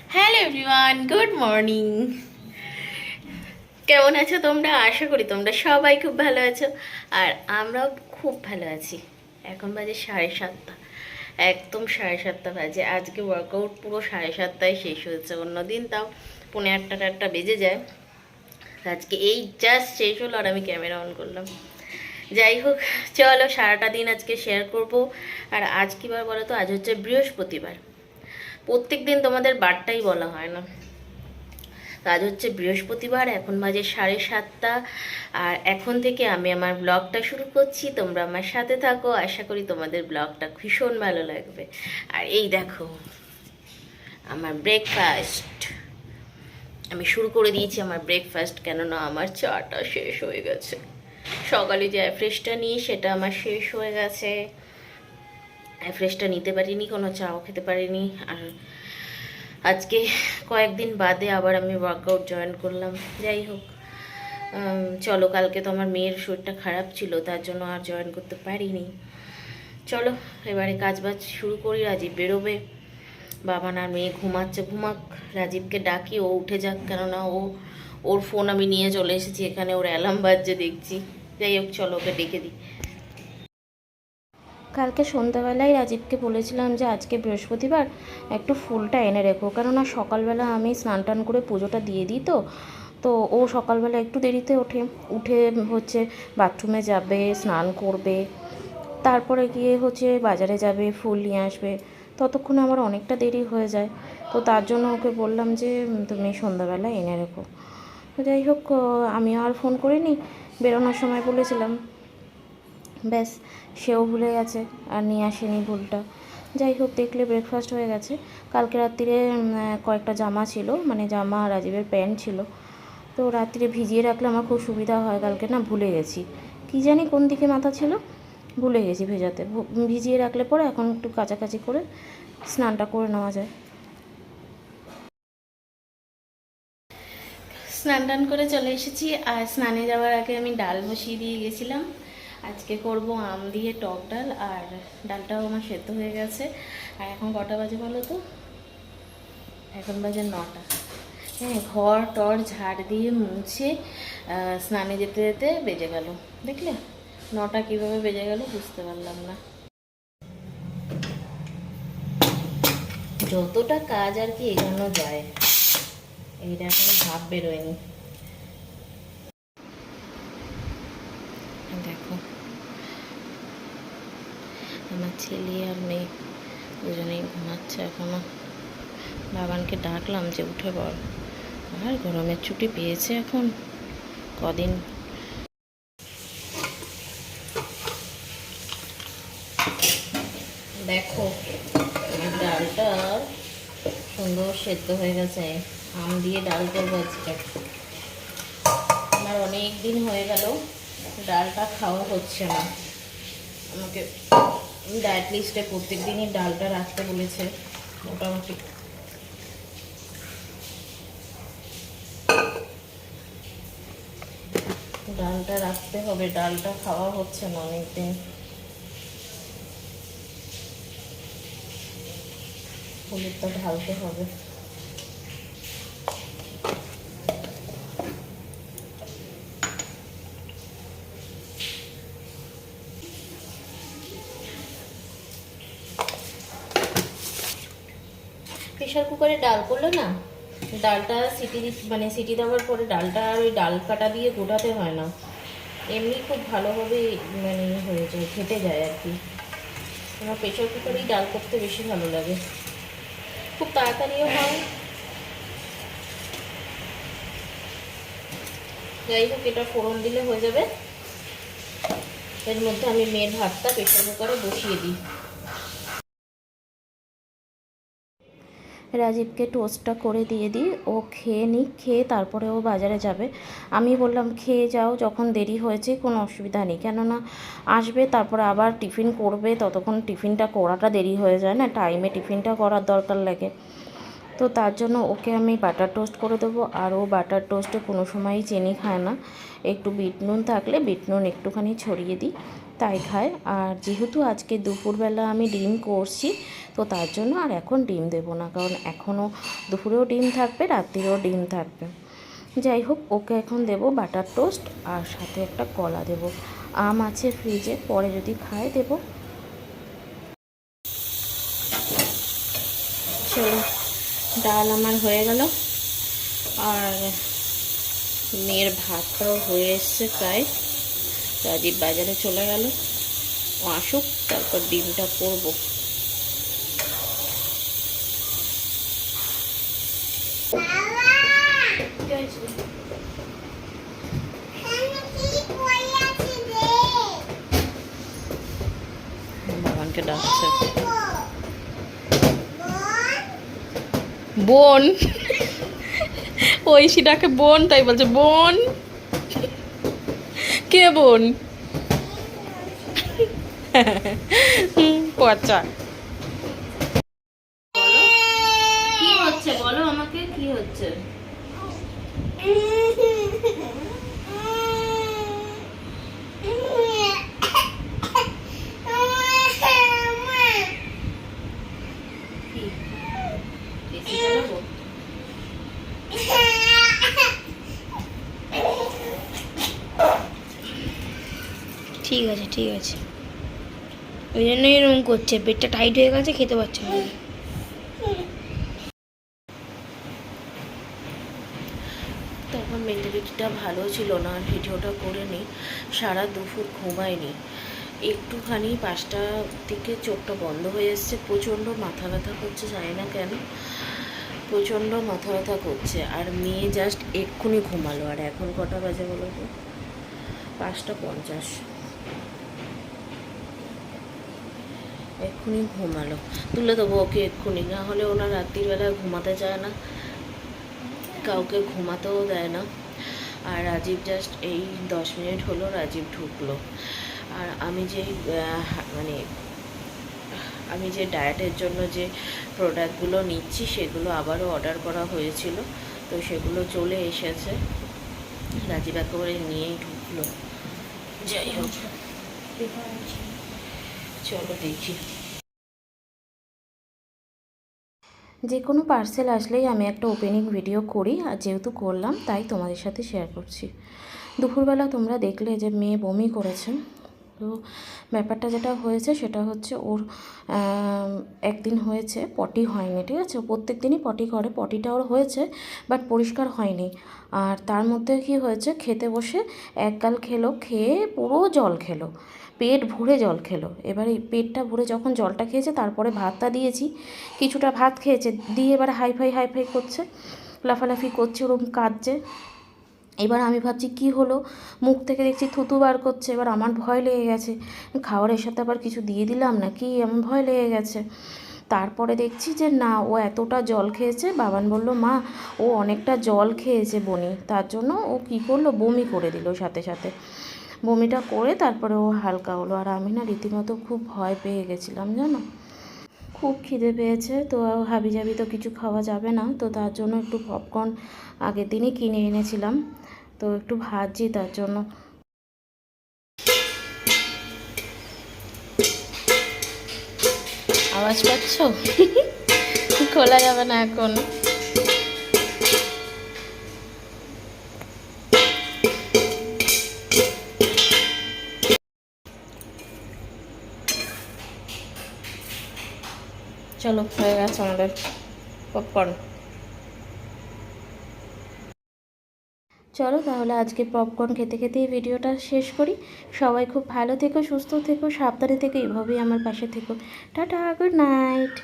Hello everyone, good morning. কেমন আছো তোমরা? আশা করি তোমরা সবাই খুব ভালো আছো, আর আমরাও খুব ভালো আছি। এখন বাজে 7:30, একদম 7:30 বাজে। আজকে ওয়ার্কআউট পুরো 7:30টায় শেষ হয়েছে। অন্যদিন তাও 7:45-8টা বেজে যায়। আজকে এই জাস্ট শেষ হলো আর আমি ক্যামেরা অন করলাম। যাই হোক, চলো সারাটা দিন আজকে শেয়ার করব। আর আজ কী বার বলো তো? আজ হচ্ছে বৃহস্পতিবার। প্রত্যেক দিন তোমাদের বারটাই বলা হয় না। আজ হচ্ছে বৃহস্পতিবার, এখন বাজে 7:30। আর এখন থেকে আমি আমার ব্লগটা শুরু করছি। তোমরা আমার সাথে থাকো, আশা করি তোমাদের ব্লগটা ভীষণ ভালো লাগবে। আর এই দেখো আমার ব্রেকফাস্ট, আমি শুরু করে দিয়েছি আমার ব্রেকফাস্ট, কেননা আমার চাটা শেষ হয়ে গেছে। সকালে যে অ্যাফ্রেশটা নিই সেটা আমার শেষ হয়ে গেছে। অ্যাফ্রেশটা নিতে পারিনি, কোনো চাও খেতে পারিনি। আর আজকে কয়েকদিন বাদে আবার আমি ওয়ার্কআউট জয়েন করলাম। যাই হোক, চলো, কালকে তো আমার মেয়ের শরীরটা খারাপ ছিল, তার জন্য আর জয়েন করতে পারিনি। চলো এবারে কাজবাজ শুরু করি। রাজীব বেরোবে, বাবান আর মেয়ে ঘুমাচ্ছে, ঘুমাক। রাজীবকে ডাকি, ও উঠে যাক, কেননা ওর ফোন আমি নিয়ে চলে এসেছি এখানে, ওর অ্যালার্ম বাজছে দেখছি। যাই হোক, চলো ওকে ডেকে দিই। কালকে সন্ধ্যাবেলায় রাজীবকে বলেছিলাম যে আজকে বৃহস্পতিবার একটু ফুলটা এনে রেখো, কেননা সকালবেলা আমি স্নান টান করে পুজোটা দিয়ে দিই। তো তো ও সকালবেলা একটু দেরিতে উঠে হচ্ছে বাথরুমে যাবে, স্নান করবে, তারপরে গিয়ে হচ্ছে বাজারে যাবে, ফুল নিয়ে আসবে। ততক্ষণে আমার অনেকটা দেরি হয়ে যায়। তো তার জন্য ওকে বললাম যে তুমি সন্ধ্যাবেলা এনে রেখো। তো যাই হোক, আমিও আর ফোন করিনি, বেরোনোর সময় বলেছিলাম, ব্যাস সেও ভুলে গেছে আর নিয়ে আসেনি ভুলটা। যাই হোক, দেখলে ব্রেকফাস্ট হয়ে গেছে। কালকে রাত্রিরে কয়েকটা জামা ছিল, মানে জামা রাজীবের প্যান্ট ছিল, তো রাত্রিরে ভিজিয়ে রাখলে আমার খুব সুবিধা হয়। কালকে না ভুলে গেছি, কী জানি কোন দিকে মাথা ছিল, ভুলে গেছি ভেজাতে। ভিজিয়ে রাখলে পরে এখন একটু কাচাকাচি করে স্নানটা করে নেওয়া যায়। স্নান টান করে চলে এসেছি। আর স্নানে যাওয়ার আগে আমি ডাল বসিয়ে দিয়ে গেছিলাম। আজকে করব আম দিয়ে টক ডাল, আর ডালটাও আমার সেদ্ধ হয়ে গেছে। আর এখন কটা বাজে বলো তো? এখন বাজে 9টা। হ্যাঁ, ঘর টর ঝাড় দিয়ে মুছে স্নানে যেতে যেতে বেজে গেল। দেখলে 9টা কীভাবে বেজে গেল বুঝতে পারলাম না। যতটা কাজ আর কি এগোনো যায়, এইটা এখনো ভাব বেরোয়নি। দেখো আমার ছেলে আর মেয়ে দুজনেই ঘুমাচ্ছে এখনো। বাবানকে ডাকলাম যে উঠে পড়, আর গরমের ছুটি পেয়েছে এখন কদিন। দেখো আমার ডালটা সুন্দর সেদ্ধ হয়ে গেছে। আম দিয়ে ডাল করবো আজকে। আমার অনেক দিন হয়ে গেল ডালটা খাওয়া হচ্ছে না। আমাকে ডায়েট লিস্টে প্রত্যেক দিনই ডালটা রাখতে বলেছে। মোটামুটি ডালটা রাখতে হবে, ডালটা খাওয়া হচ্ছে না অনেকদিন। হলুদটা ঢালতে হবে। প্রেশার কুকারে ডাল করলে না, ডালটা সিটি দেওয়ার পরে ডালটা আর ওই ডাল কাটা দিয়ে গোটাতে হয় না, এমনি খুব ভালোভাবে মানে হয়ে যায়, ঘেটে যায় আর কি। আমার প্রেশার কুকারেই ডাল করতে বেশি ভালো লাগে, খুব তাড়াতাড়িও হয়। যাই হোক, এটা ফোড়ন দিলে হয়ে যাবে। এর মধ্যে আমি মেয়ের ভাতটা প্রেশার কুকারে বসিয়ে দিই। রাজীবকে টোস্টটা করে দিয়ে দিই, ও খেয়ে নিক, খেয়ে তারপরে ও বাজারে যাবে। আমি বললাম খেয়ে যাও, যখন দেরি হয়েছে কোনো অসুবিধা নেই, কেননা আসবে তারপরে আবার টিফিন করবে, ততক্ষণ টিফিনটা করাটা দেরি হয়ে যায় না, টাইমে টিফিনটা করার দরকার লাগে। তো তার জন্য ওকে আমি বাটার টোস্ট করে দেবো। আর ও বাটার টোস্টে কোনো সময়ই চিনি খায় না, একটু বিট নুন থাকলে বিট নুন একটুখানি ছড়িয়ে দিই, তাই খায়। আর যেহেতু আজকে দুপুরবেলা আমি ডিম করছি, তো তার জন্য আর এখন ডিম দেবো না, কারণ এখনও দুপুরেও ডিম থাকবে, রাত্রিরেও ডিম থাকবে। যাই হোক, ওকে এখন দেবো বাটার টোস্ট আর সাথে একটা কলা দেবো। আম আছে ফ্রিজে, পরে যদি খায় দেবো। চলো, ডাল আমার হয়ে গেল, আর মেয়ের ভাতটাও হয়ে এসছে প্রায়। রাজীব বাজারে চলে গেল, ও আসুক তারপর ডিমটা করবো। বাবানকে ডাকছে বোন, ঐশী ডাকে বোন, তাই বলছে বোন। কে বোন? পচা। বলো কি হচ্ছে, বলো আমাকে কি হচ্ছে? ঠিক আছে ঠিক আছে, ওই জন্যই এরকম করছে, পেটটা টাইট হয়ে গেছে, খেতে পারছে না। তখন মেন্টালিটিটা ভালো ছিল না, ভিডিওটা করে নিই। সারা দুপুর ঘুমায়নি, একটুখানি 5টার দিকে চোখটা বন্ধ হয়ে এসছে, প্রচণ্ড মাথা ব্যথা করছে, জানি না কেন প্রচণ্ড মাথা ব্যথা করছে। আর মেয়ে জাস্ট এক্ষুনি ঘুমালো, আর এখন কটা বাজে বলো তো? 5টা 50। এক্ষুনি ঘুমালো, তুলে দেবো ওকে এক্ষুনি, না হলে ওনার রাত্রিবেলায় ঘুমাতে চায় না, কাউকে ঘুমাতেও দেয় না। আর রাজীব জাস্ট এই 10 মিনিট হলো রাজীব ঢুকলো। আর আমি আমি যে ডায়েটের জন্য যে প্রোডাক্টগুলো নিচ্ছি সেগুলো আবারও অর্ডার করা হয়েছিল, তো সেগুলো চলে এসেছে। রাজীব একেবারে নিয়েই ঢুকলো। যাই হোক, চলো দেখি। যে কোনো পার্সেল আসলেই আমি একটা ওপেনিং ভিডিও করি, আর যেহেতু করলাম তাই তোমাদের সাথে শেয়ার করছি। দুপুরবেলা তোমরা দেখলে যে মেয়ে বমি করেছে। তো ব্যাপারটা যেটা হয়েছে সেটা হচ্ছে, ওর একদিন হয়েছে পটি হয়নি, ঠিক আছে? প্রত্যেক দিনই পটি করে, পটিটা ওর হয়েছে বাট পরিষ্কার হয়নি। আর তার মধ্যে কি হয়েছে, খেতে বসে এক গাল খেলো, খেয়ে পুরো জল খেলো, পেট ভরে জল খেলো। এবারে পেটটা ভরে যখন জলটা খেয়েছে, তারপরে ভাতটা দিয়েছি, কিছুটা ভাত খেয়েছে, দিয়ে এবার হাইফাই করছে, লাফালাফি করছে, ওরকম কাঁদছে। এবার আমি ভাবছি কি হলো, মুখ থেকে দেখছি থুতু বার করছে। এবার আমার ভয় লেগে গেছে, খাবারের সাথে আবার কিছু দিয়ে দিলাম না কি, আমার ভয় লেগে গেছে। তারপরে দেখছি যে না, ও এতটা জল খেয়েছে। বাবান বলল, মা ও অনেকটা জল খেয়েছে বনি, তার জন্য ও কী করলো, বমি করে দিল সাথে সাথে। বমিটা করে তারপরে ও হালকা হলো। আর আমি না রীতিমতো খুব ভয় পেয়ে গেছিলাম, জানো। খুব খিদে পেয়েছে, তো হাবিজাবি তো কিছু খাওয়া যাবে না, তো তার জন্য একটু পপকর্ন আগের দিনই কিনে এনেছিলাম, তো একটু ভাজছি তার জন্য। আওয়াজ পাচ্ছ? খোলা যাবে না এখন। চলো, হয়ে গেছে আমাদের পপকর্ন। চলো তাহলে আজকে পপকর্ন খেতে খেতেই ভিডিওটা শেষ করি। সবাই খুব ভালো থেকো, সুস্থ থেকো, সাবধানে থেকো, এভাবেই আমার পাশে থেকো। Tata, good night.